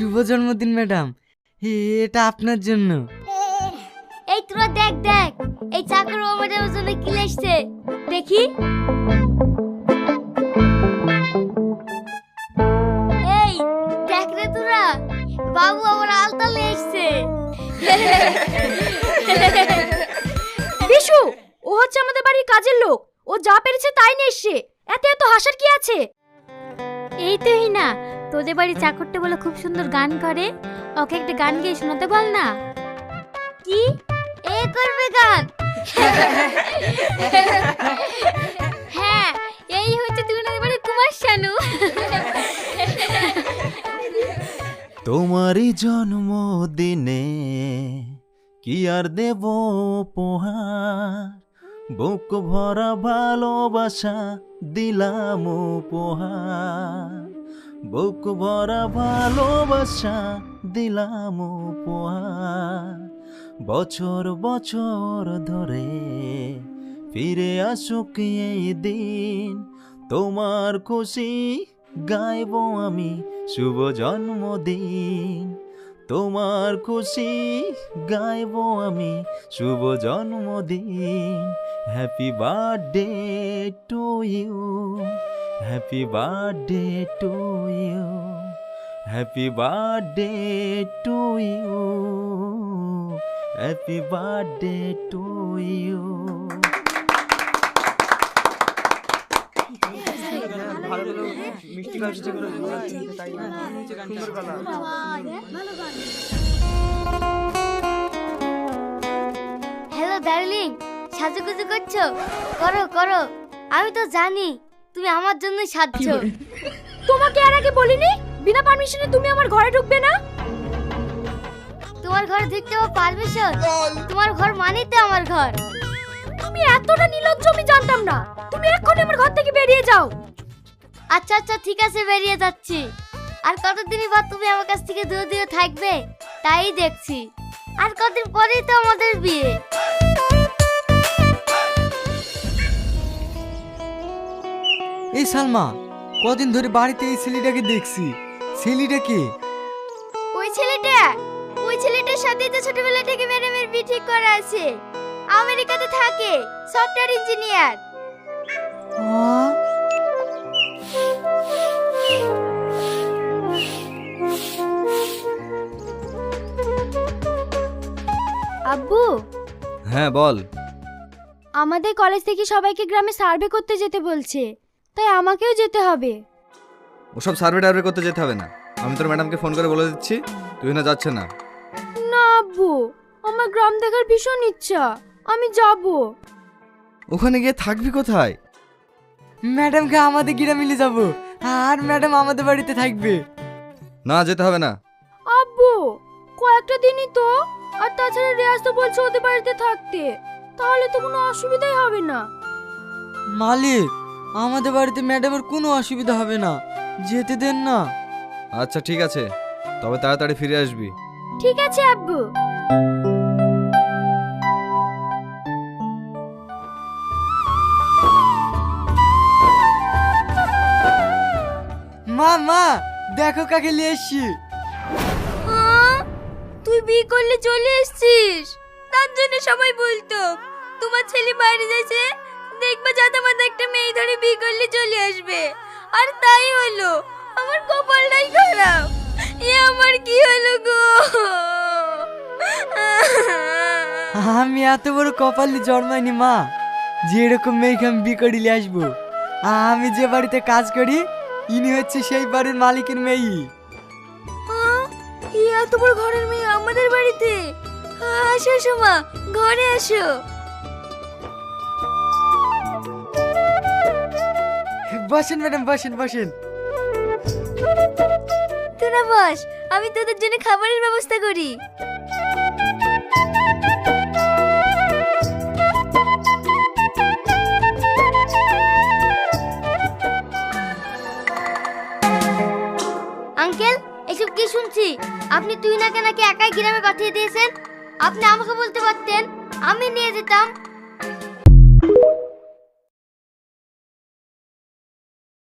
শুভ জন্মদিন ম্যাডাম, এটা আপনার জন্য। এই তোরা দেখ দেখ, এই চাকর ম্যাডামের জন্য কি লেখছে দেখি। এই দেখ রে তোরা, বাবু আমার আলতা লেখছে। বিশু, ও হচ্ছে আমাদের বাড়ির কাজের লোক, ও যা পেরেছে তাই নিয়ে এসছে, এতে এত হাসার কি আছে? এই তো না, তোদের বাড়ি চাকরটা বলে খুব সুন্দর গান করে, ওকে একটা গান গিয়ে শোনাতে বল না। কি এ করবে গান? হ্যাঁ, এই হচ্ছে দুজনের বাড়ি কুমার শানু। তোমারই জন্মদিনে কি আর দেব উপহার, বুক ভরা ভালোবাসা দিলাম উপহার, বুক ভরা ভালোবাসা দিলাম উপহার। বছর বছর ধরে ফিরে আসুক এই দিন, তোমার খুশি গাইব আমি শুভ জন্মদিন, তোমার খুশি গাইব আমি শুভ জন্মদিন। Happy birthday to you, happy birthday to you, happy birthday to you, happy birthday to you. Hello darling, সাজুগুজু করছো? করো করো, আমি তো জানি তুমি আমার জন্যই সাজছো। তোমাকে আর আগে বলিনি বিনা পারমিশনে তুমি আমার ঘরে ঢুকবে না? তোমার ঘরে ঢুকতে আমার পারমিশন? তোমার ঘর মানেই তো আমার ঘর। তুমি এতটা নির্লজ্জ আমি জানতাম না। তুমি এক্ষুনি আমার ঘর থেকে বেরিয়ে যাও। আচ্ছা আচ্ছা ঠিক আছে, বেরিয়ে যাচ্ছি। আর কতদিনই বা তুমি আমার কাছ থেকে দূরে দূরে থাকবে তাই দেখছি। আর কতদিন পরেই তো আমাদের বিয়ে। এই সালমা, কদিন ধরে বাড়িতে এই ছেলেটাকে দেখছি, ছেলেটা কে? ওই ছেলেটার সাথে তো ছোটবেলা থেকে ম্যাডামের বিয়ে ঠিক করা আছে। আমেরিকাতে থাকে, সফটওয়্যার ইঞ্জিনিয়ার। আব্বু, হ্যাঁ বল। আমাদের কলেজ থেকে সবাইকে গ্রামে সার্ভে করতে যেতে বলছে, তাই আমাকেও যেতে হবে। ওসব সার্ভে টার্ভে করতে যেতে হবে না, আমি তোর ম্যাডামকে ফোন করে বলে দিচ্ছি, তুই না যাচ্ছে না। না আব্বু, আমার গ্রাম দেখার ভীষণ ইচ্ছা, আমি যাব। ওখানে গিয়ে থাকবি কোথায়? ম্যাডামকে আমাদের গ্রামে নিয়ে যাবো, আর ম্যাডাম আমাদের বাড়িতে থাকবে। না, যেতে হবে না। আব্বু, কয়েকটা দিনই তো, আর তাছাড়া রেয়াজ তো বলছে ওদের বাড়িতে থাকতে, তাহলে তো কোনো অসুবিধাই হবে না। মালিক, আমাদের বাড়িতে ম্যাডামের কোনো অসুবিধা হবে না, যেতে দেন না। আচ্ছা ঠিক আছে, তবে তাড়াতাড়ি ফিরে আসবি। ঠিক আছে আব্বু। মা মা, দেখো কাকে নিয়ে এসছি। তুই বিয়ে করলে চলে এসেছিস, তার জন্য সবাই বলতো তোমার ছেলে বাইরে যাচ্ছে, দেখবা জাতামাতা একটা মেয়ে ধরে বিয়ে করলে চলে আসবে। আর তাই হলো, আমার কপালটাই খারাপ। এ আমার কি হলো গো? আমি এত বড় কপালি জন্মাইনি মা, যে এরকম মেয়েকে আমি বিয়ে করে নিয়ে আসবো। আমি যে বাড়িতে কাজ করি, ইনি হচ্ছে সেই বাড়ির মালিকের মেয়ে। এত বড় ঘরের মেয়ে আমাদের বাড়িতে? আসো সোমা, ঘরে আসো। বসেন ম্যাডাম, বসেন বসেন। তোরা বস, আমি তোদের জন্য খাবারের ব্যবস্থা করি। আঙ্কেল, এসব কি শুনছি? আপনি তুই নাকি একাই গ্রামে পাঠিয়ে দিয়েছেন। আপনি আমাকে বলতে পারতেন, আমি নিয়ে যেতাম।